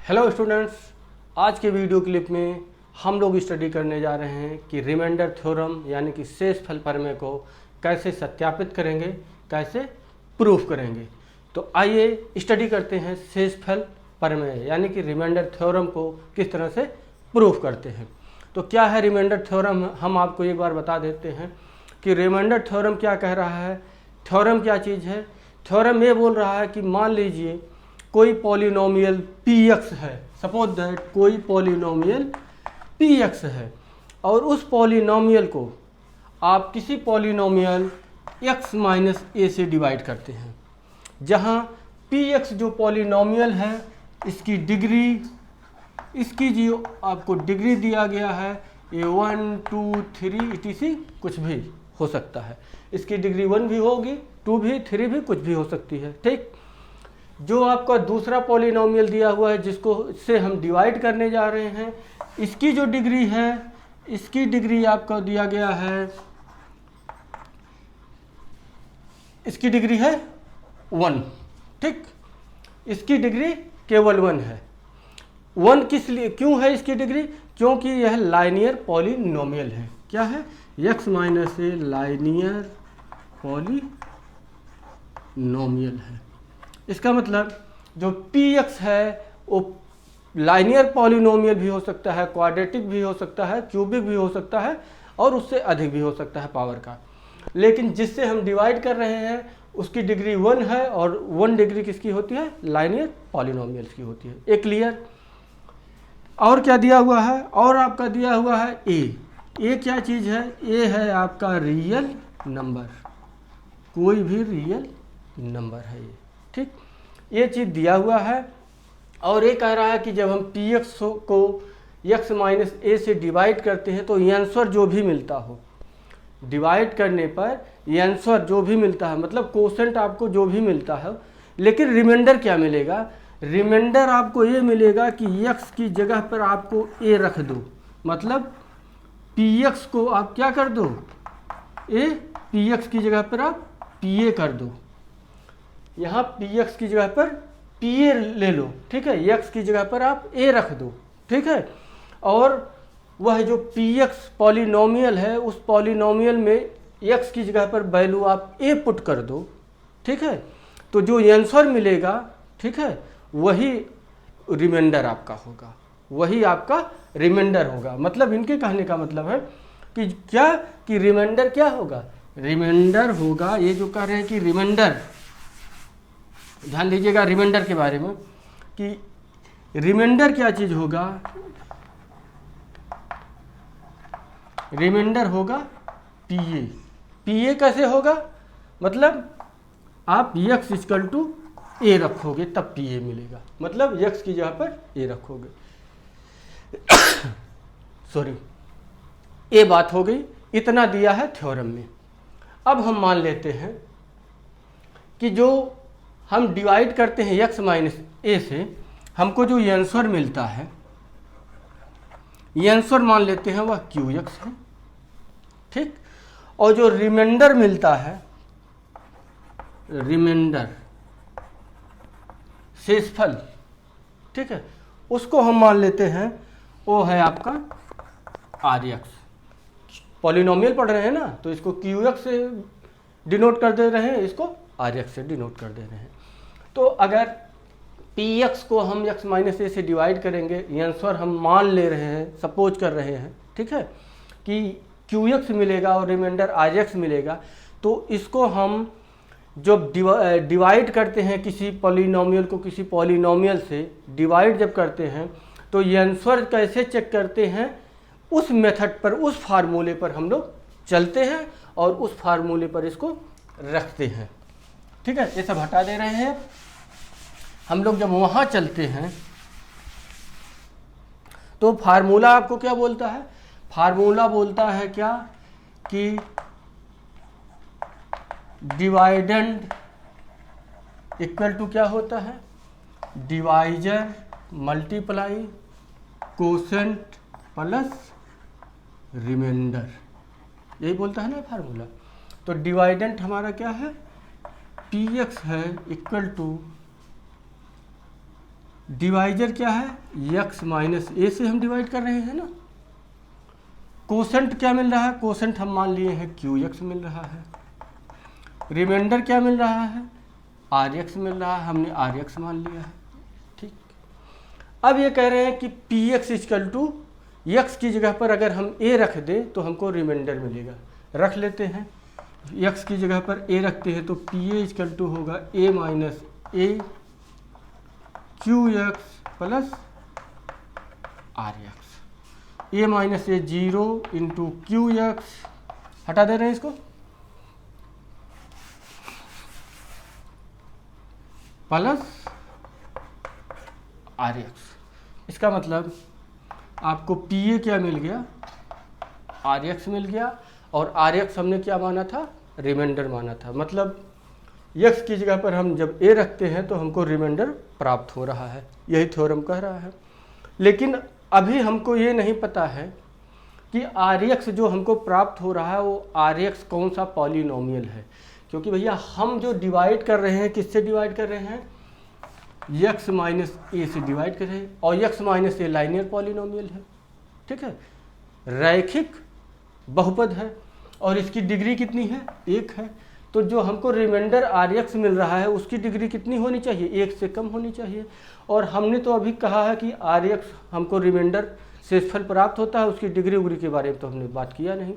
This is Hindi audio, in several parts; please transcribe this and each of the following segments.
हेलो स्टूडेंट्स, आज के वीडियो क्लिप में हम लोग स्टडी करने जा रहे हैं कि रिमाइंडर थ्योरम यानी कि शेषफल प्रमेय को कैसे सत्यापित करेंगे, कैसे प्रूफ करेंगे। तो आइए स्टडी करते हैं शेषफल प्रमेय यानी कि रिमाइंडर थ्योरम को किस तरह से प्रूफ करते हैं। तो क्या है रिमाइंडर थ्योरम, हम आपको एक बार बता देते हैं कि रिमाइंडर थ्योरम क्या कह रहा है। थ्योरम क्या चीज़ है? थ्योरम ये बोल रहा है कि मान लीजिए कोई पॉलिनोमियल px है, सपोज दैट कोई पॉलिनोमियल px है और उस पॉलिनोमियल को आप किसी पॉलिनोमियल x माइनस ए से डिवाइड करते हैं, जहाँ px जो पॉलिनोमियल है इसकी डिग्री, इसकी जो आपको डिग्री दिया गया है ये 1 2 3 etc कुछ भी हो सकता है। इसकी डिग्री 1 भी होगी, 2 भी, 3 भी, कुछ भी हो सकती है। ठीक, जो आपका दूसरा पॉलिनोमियल दिया हुआ है जिसको से हम डिवाइड करने जा रहे हैं, इसकी जो डिग्री है, इसकी डिग्री आपको दिया गया है, इसकी डिग्री है 1। ठीक, इसकी डिग्री केवल 1 है। 1 किस लिए, क्यों है इसकी डिग्री? क्योंकि यह लाइनियर पॉलिनोमियल है। क्या है? x माइनस ए लाइनियर पॉलिनोमियल है। इसका मतलब जो px है वो लाइनियर पॉलिनोमियल भी हो सकता है, क्वाड्रेटिक भी हो सकता है, क्यूबिक भी हो सकता है और उससे अधिक भी हो सकता है पावर का। लेकिन जिससे हम डिवाइड कर रहे हैं उसकी डिग्री 1 है और 1 डिग्री किसकी होती है? लाइनियर पॉलिनोमियल्स की होती है। एक क्लियर? और क्या दिया हुआ है? और आपका दिया हुआ है a। क्या चीज़ है? a है आपका रियल नंबर, कोई भी रियल नंबर है ये। ठीक, ये चीज़ दिया हुआ है और ये कह रहा है कि जब हम px को x माइनस ए से डिवाइड करते हैं तो आंसर जो भी मिलता हो, डिवाइड करने पर आंसर जो भी मिलता है, मतलब कोशेंट आपको जो भी मिलता है, लेकिन रिमाइंडर क्या मिलेगा? रिमाइंडर आपको ये मिलेगा कि x की जगह पर आपको a रख दो, मतलब px को आप क्या कर दो? a, px की जगह पर आप pa कर दो। यहाँ px की जगह पर pa ले लो, ठीक है, x की जगह पर आप a रख दो, ठीक है। और वह जो px पॉलिनोमियल है उस पॉलिनोमियल में x की जगह पर वैल्यू आप a पुट कर दो, ठीक है। तो जो आंसर मिलेगा, ठीक है, वही रिमाइंडर आपका होगा, वही आपका रिमाइंडर होगा। मतलब इनके कहने का मतलब है कि क्या, कि रिमाइंडर क्या होगा? रिमाइंडर होगा, ये जो कह रहे हैं कि रिमाइंडर, ध्यान दीजिएगा रिमाइंडर के बारे में कि रिमाइंडर क्या चीज़ होगा? रिमाइंडर होगा पीए। पीए कैसे होगा? मतलब आप x इक्वल टू ए रखोगे तब पीए मिलेगा, मतलब x की जगह पर ए रखोगे। सॉरी, ये बात हो गई, इतना दिया है थ्योरम में। अब हम मान लेते हैं कि जो हम डिवाइड करते हैं x माइनस ए से, हमको जो आंसर मिलता है, ये आंसर मान लेते हैं वह qx है, ठीक। और जो रिमाइंडर मिलता है, रिमाइंडर शेषफल, ठीक है, उसको हम मान लेते हैं वो है आपका rx। पॉलिनोमियल पढ़ रहे हैं ना, तो इसको qx से डिनोट कर दे रहे हैं, इसको rx से डिनोट कर दे रहे हैं। तो अगर px को हम x माइनस ए से डिवाइड करेंगे, आंसर हम मान ले रहे हैं, सपोज कर रहे हैं, ठीक है, कि qx मिलेगा और रिमाइंडर rx मिलेगा। तो इसको हम जब डिवाइड करते हैं किसी पॉलिनोमियल को किसी पॉलिनोमियल से डिवाइड जब करते हैं, तो ये आंसर कैसे चेक करते हैं? उस मेथड पर, उस फार्मूले पर हम लोग चलते हैं और उस फार्मूले पर इसको रखते हैं, ठीक है। ये सब हटा दे रहे हैं। हम लोग जब वहाँ चलते हैं तो फार्मूला आपको क्या बोलता है? फार्मूला बोलता है क्या कि डिवाइडेंड इक्वल टू क्या होता है? Divisor multiply quotient plus remainder, यही बोलता है ना फार्मूला। तो डिवाइडेंट हमारा क्या है? px है इक्वल टू डिवाइजर क्या है, x माइनस ए से हम डिवाइड कर रहे हैं ना। कोसेंट क्या मिल रहा है, कोसेंट हम मान लिए हैं QX मिल रहा है। रिमाइंडर क्या मिल रहा है, RX मिल रहा है, हमने RX मान लिया है। ठीक, अब ये कह रहे हैं कि PX इक्वल टू x की जगह पर अगर हम a रख दें तो हमको रिमाइंडर मिलेगा। रख लेते हैं, x की जगह पर a रखते हैं तो PA इक्वल टू होगा a minus A QX plus RX। a minus A 0 into QX, हटा दे रहे हैं इसको, प्लस RX। इसका मतलब आपको PA क्या मिल गया, RX मिल गया, और RX हमने क्या माना था, रिमाइंडर माना था। मतलब x की जगह पर हम जब a रखते हैं तो हमको रिमाइंडर प्राप्त हो रहा है, यही थ्योरम कह रहा है। लेकिन अभी हमको ये नहीं पता है कि RX जो हमको प्राप्त हो रहा है वो RX कौन सा पॉलिनोमियल है, क्योंकि भैया हम जो डिवाइड कर रहे हैं किससे डिवाइड कर रहे हैं, x माइनस ए से डिवाइड कर रहे हैं, और x माइनस ए लाइनियर पॉलिनोमियल है। ठीक है, रैखिक बहुपद है, और इसकी डिग्री कितनी है, 1 है। तो जो हमको रिमाइंडर RX मिल रहा है उसकी डिग्री कितनी होनी चाहिए, 1 से कम होनी चाहिए। और हमने तो अभी कहा है कि RX हमको रिमाइंडर शेषफल प्राप्त होता है, उसकी डिग्री उग्री के बारे में तो हमने बात किया नहीं।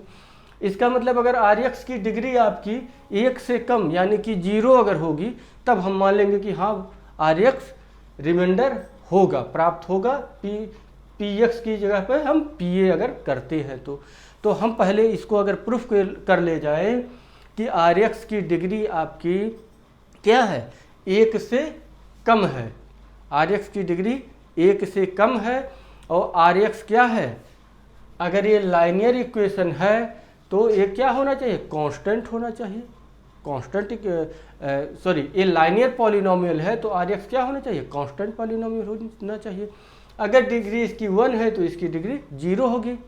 इसका मतलब अगर RX की डिग्री आपकी 1 से कम यानी कि 0 अगर होगी तब हम मान लेंगे कि हाँ RX रिमाइंडर होगा, प्राप्त होगा। PX की जगह पर हम PA अगर करते हैं तो हम पहले इसको अगर प्रूफ कर ले जाए कि RX की डिग्री आपकी क्या है, 1 से कम है। RX की डिग्री 1 से कम है, और RX क्या है, अगर ये लाइनियर इक्वेशन है तो ये क्या होना चाहिए, कांस्टेंट होना चाहिए। कांस्टेंट ये लाइनियर पॉलिनोमियल है तो RX क्या होना चाहिए, कांस्टेंट पॉलिनोमियल होना चाहिए। अगर डिग्री इसकी 1 है तो इसकी डिग्री 0 होगी।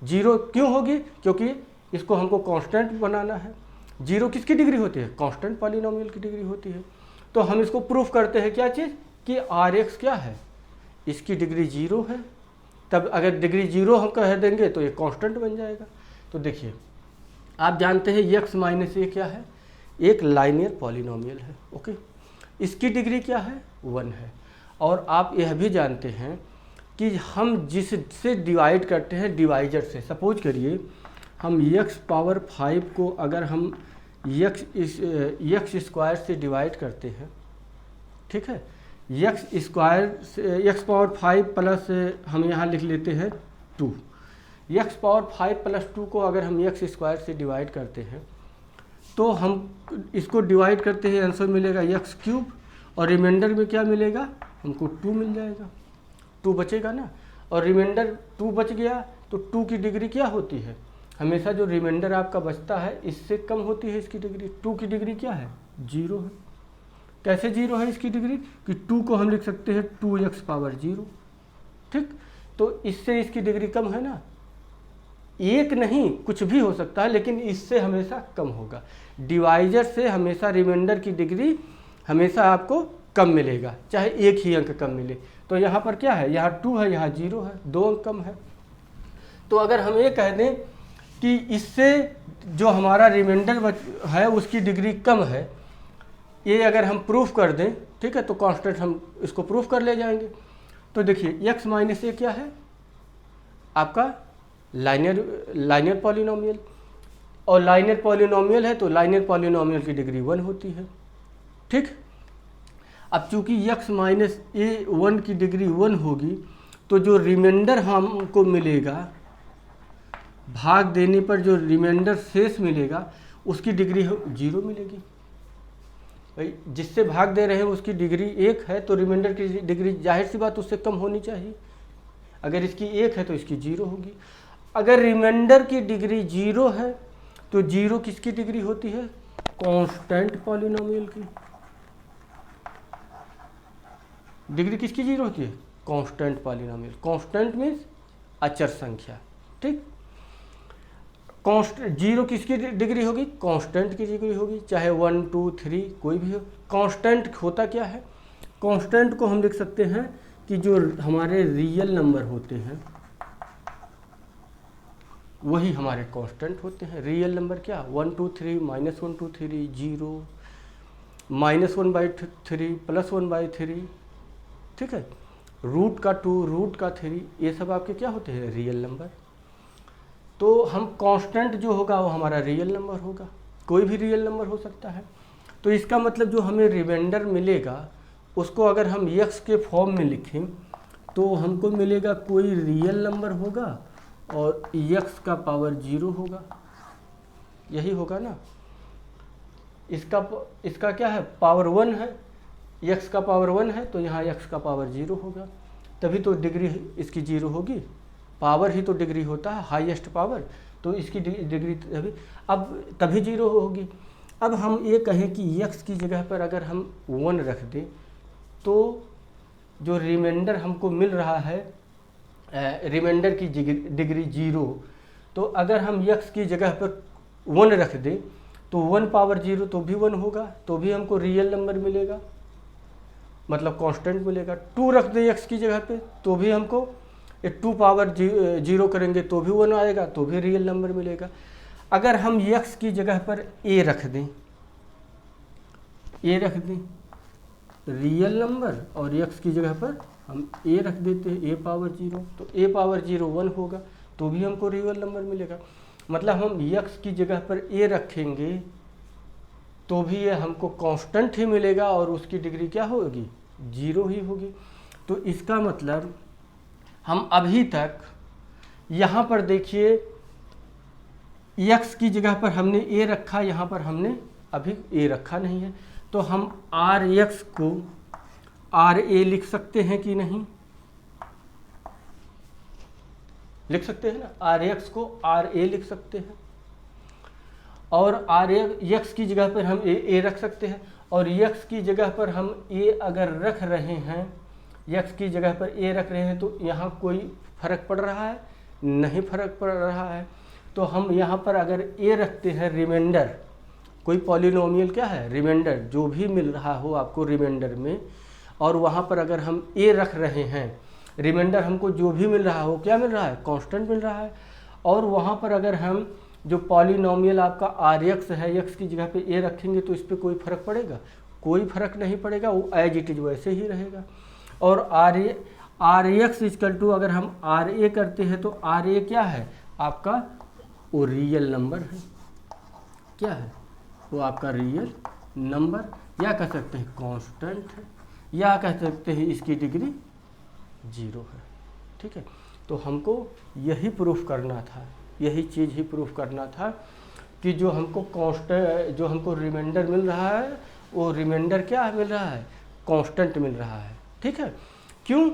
0 क्यों होगी, क्योंकि इसको हमको कांस्टेंट बनाना है। 0 किसकी डिग्री होती है, कांस्टेंट पॉलिनोमियल की डिग्री होती है। तो हम इसको प्रूफ करते हैं क्या चीज़, कि RX क्या है, इसकी डिग्री 0 है। तब अगर डिग्री 0 हम कह देंगे तो ये कांस्टेंट बन जाएगा। तो देखिए आप जानते हैं x माइनस ए क्या है, एक लाइनियर पॉलिनोमियल है। ओके, इसकी डिग्री क्या है, 1 है। और आप यह भी जानते हैं कि हम जिससे डिवाइड करते हैं डिवाइजर से, सपोज करिए हम x पावर 5 को अगर हम x स्क्वायर से डिवाइड करते हैं, ठीक है, x स्क्वायर से x पावर 5 प्लस हम यहाँ लिख लेते हैं 2, x पावर 5 प्लस 2 को अगर हम x स्क्वायर से डिवाइड करते हैं तो हम इसको डिवाइड करते हैं, आंसर मिलेगा x क्यूब, और रिमाइंडर में क्या मिलेगा, हमको 2 मिल जाएगा। 2 बचेगा ना, और रिमाइंडर 2 बच गया तो 2 की डिग्री क्या होती है, हमेशा जो रिमाइंडर आपका बचता है इससे कम होती है इसकी डिग्री। 2 की डिग्री क्या है, 0 है। कैसे 0 है इसकी डिग्री, कि 2 को हम लिख सकते हैं 2x पावर 0। ठीक, तो इससे इसकी डिग्री कम है ना, 1 नहीं कुछ भी हो सकता है, लेकिन इससे हमेशा कम होगा। डिवाइजर से हमेशा रिमाइंडर की डिग्री हमेशा आपको कम मिलेगा, चाहे 1 ही अंक कम मिले। तो यहाँ पर क्या है, यहाँ 2 है, यहाँ 0 है, 2 अंक कम है। तो अगर हम ये कह दें कि इससे जो हमारा रिमाइंडर है उसकी डिग्री कम है, ये अगर हम प्रूफ कर दें, ठीक है, तो कांस्टेंट हम इसको प्रूफ कर ले जाएंगे। तो देखिए x माइनस ए क्या है, आपका लाइनियर पॉलिनोमियल, और लाइनियर पॉलिनोमियल है तो लाइनियर पॉलिनोमियल की डिग्री 1 होती है। ठीक, अब चूंकि x माइनस ए 1 की डिग्री 1 होगी तो जो रिमाइंडर हमको मिलेगा, भाग देने पर जो रिमाइंडर शेष मिलेगा उसकी डिग्री 0 मिलेगी। भाई जिससे भाग दे रहे हैं उसकी डिग्री 1 है तो रिमाइंडर की डिग्री जाहिर सी बात उससे कम होनी चाहिए। अगर इसकी 1 है तो इसकी 0 होगी। अगर रिमाइंडर की डिग्री 0 है तो 0 किसकी डिग्री होती है, कांस्टेंट पॉलिनोमियल की डिग्री किसकी 0 होती है, कांस्टेंट पॉलिनोमियल। कांस्टेंट मीन्स अचर संख्या। ठीक, कांस्टेंट 0 किसकी डिग्री होगी, कांस्टेंट की डिग्री होगी, चाहे 1 2 3 कोई भी हो। कांस्टेंट होता क्या है, कांस्टेंट को हम लिख सकते हैं कि जो हमारे रियल नंबर होते हैं वही हमारे कांस्टेंट होते हैं। रियल नंबर क्या, 1 2 3 -1 2 3 0 -1/3 +1/3, ठीक है, √2 √3, ये सब आपके क्या होते हैं, रियल नंबर। तो हम कांस्टेंट जो होगा वो हमारा रियल नंबर होगा, कोई भी रियल नंबर हो सकता है। तो इसका मतलब जो हमें रिमाइंडर मिलेगा उसको अगर हम x के फॉर्म में लिखें तो हमको मिलेगा कोई रियल नंबर होगा और x का पावर 0 होगा, यही होगा ना। इसका क्या है, पावर 1 है, x का पावर 1 है तो यहाँ x का पावर 0 होगा, तभी तो डिग्री इसकी 0 होगी। पावर ही तो डिग्री होता है, हाईएस्ट पावर, तो इसकी डिग्री तभी 0 होगी। अब हम ये कहें कि x की जगह पर अगर हम 1 रख दें तो जो रिमाइंडर हमको मिल रहा है, रिमाइंडर की डिग्री 0, तो अगर हम x की जगह पर 1 रख दें तो 1 पावर 0 तो भी 1 होगा, तो भी हमको रियल नंबर मिलेगा, मतलब कांस्टेंट मिलेगा। 2 रख दें x की जगह पे तो भी हमको 2 पावर 0 करेंगे तो भी 1 आएगा, तो भी रियल नंबर मिलेगा। अगर हम x की जगह पर a रख दें, रियल नंबर, और x की जगह पर हम a रख देते हैं, a पावर 0, तो a पावर 0 1 होगा, तो भी हमको रियल नंबर मिलेगा। मतलब हम x की जगह पर a रखेंगे तो भी ये हमको कांस्टेंट ही मिलेगा और उसकी डिग्री क्या होगी, 0 ही होगी। तो इसका मतलब हम अभी तक यहाँ पर देखिए x की जगह पर हमने a रखा, यहाँ पर हमने अभी a रखा नहीं है, तो हम Rx को RA लिख सकते हैं कि नहीं, लिख सकते हैं ना, Rx को RA लिख सकते हैं, और x की जगह पर हम a रख सकते हैं, और x की जगह पर हम a अगर रख रहे हैं, x की जगह पर a रख रहे हैं तो यहाँ कोई फर्क पड़ रहा है, नहीं फर्क पड़ रहा है। तो हम यहाँ पर अगर a रखते हैं, रिमाइंडर, कोई पॉलिनोमियल क्या है, रिमाइंडर, जो भी मिल रहा हो आपको रिमाइंडर में, और वहाँ पर अगर हम a रख रहे हैं, रिमाइंडर हमको जो भी मिल रहा हो क्या मिल रहा है, कांस्टेंट मिल रहा है, और वहाँ पर अगर हम जो पॉलिनोमियल आपका Rx है, x की जगह पे a रखेंगे तो इस पर कोई फर्क पड़ेगा, कोई फर्क नहीं पड़ेगा, वो एज इट इज वैसे ही रहेगा। और Rx इक्वल टू अगर हम RA करते हैं तो RA क्या है आपका, वो रियल नंबर है, क्या है वो आपका रियल नंबर, या कह सकते हैं कांस्टेंट है, या कह सकते हैं इसकी डिग्री 0 है, ठीक है। तो हमको यही प्रूफ करना था, यही चीज़ ही प्रूफ करना था कि जो हमको कांस्टेंट, जो हमको रिमाइंडर मिल रहा है वो रिमाइंडर क्या मिल रहा है, कांस्टेंट मिल रहा है, ठीक है। क्यों,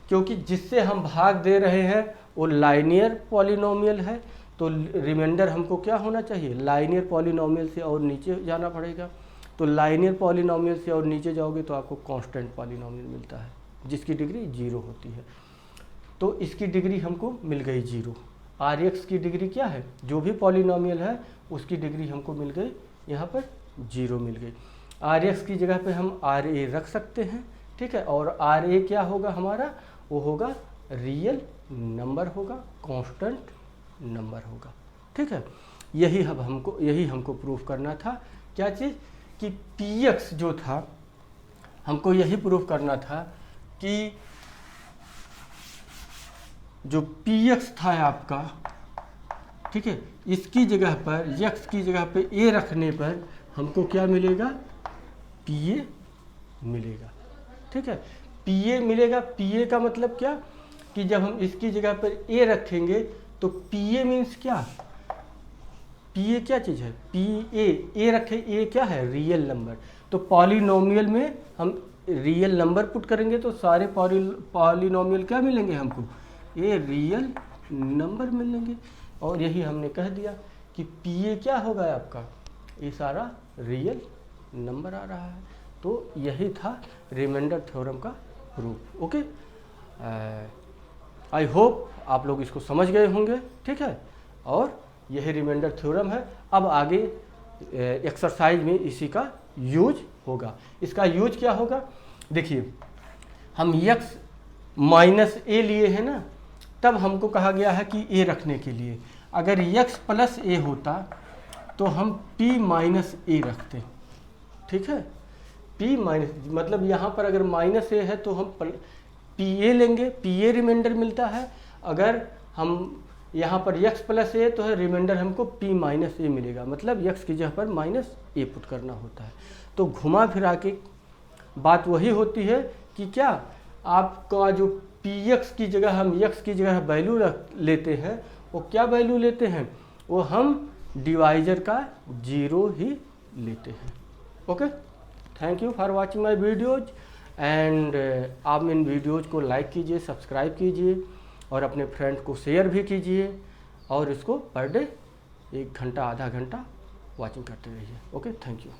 क्योंकि जिससे हम भाग दे रहे हैं वो लाइनियर पॉलिनोमियल है, तो रिमाइंडर हमको क्या होना चाहिए, लाइनियर पॉलिनोमियल से और नीचे जाना पड़ेगा। तो लाइनियर पॉलिनोमियल से और नीचे जाओगे तो आपको कांस्टेंट पॉलिनोमियल मिलता है जिसकी डिग्री 0 होती है। तो इसकी डिग्री हमको मिल गई 0। Rx की डिग्री क्या है, जो भी पॉलिनोमियल है उसकी डिग्री हमको मिल गई, यहाँ पर 0 मिल गई। Rx की जगह पे हम RA रख सकते हैं, ठीक है, और RA क्या होगा हमारा, वो होगा रियल नंबर होगा, कांस्टेंट नंबर होगा, ठीक है। यही हमको प्रूफ करना था, क्या चीज़, कि Px जो था हमको यही प्रूफ करना था कि जो Px था आपका, ठीक है, इसकी जगह पर x की जगह पे a रखने पर हमको क्या मिलेगा, Pa मिलेगा, ठीक है। Pa मिलेगा, Pa का मतलब क्या, कि जब हम इसकी जगह पर a रखेंगे तो Pa मीन्स क्या, Pa क्या चीज़ है, A रखे, A क्या है, रियल नंबर। तो पॉलिनोमियल में हम रियल नंबर पुट करेंगे तो सारे पॉलिनोमियल क्या मिलेंगे हमको, ये रियल नंबर मिलेंगे। और यही हमने कह दिया कि Pa क्या होगा आपका, ये सारा रियल नंबर आ रहा है। तो यही था रिमाइंडर थ्योरम का प्रूफ। ओके, आई होप आप लोग इसको समझ गए होंगे, ठीक है। और यही रिमाइंडर थ्योरम है। अब आगे एक्सरसाइज में इसी का यूज होगा। इसका यूज क्या होगा, देखिए हम x माइनस ए लिए हैं ना, तब हमको कहा गया है कि ए रखने के लिए। अगर x प्लस ए होता तो हम p माइनस ए रखते, ठीक है। p माइनस मतलब यहाँ पर अगर माइनस ए है तो हम पी ए लेंगे, पी ए रिमाइंडर मिलता है। अगर हम यहाँ पर x प्लस ए तो है रिमाइंडर हमको p माइनस ए मिलेगा, मतलब x की जगह पर माइनस ए पुट करना होता है। तो घुमा फिरा के बात वही होती है कि क्या आपका जो px की जगह हम x की जगह वैल्यू लेते हैं, वो क्या वैल्यू लेते हैं, वो हम डिवाइजर का 0 ही लेते हैं। Okay, thank you for watching my videos and आप इन वीडियोज को लाइक कीजिए, सब्सक्राइब कीजिए और अपने फ्रेंड को शेयर भी कीजिए और इसको पर डे 1 घंटा आधा घंटा वॉचिंग करते रहिए। Okay, thank you.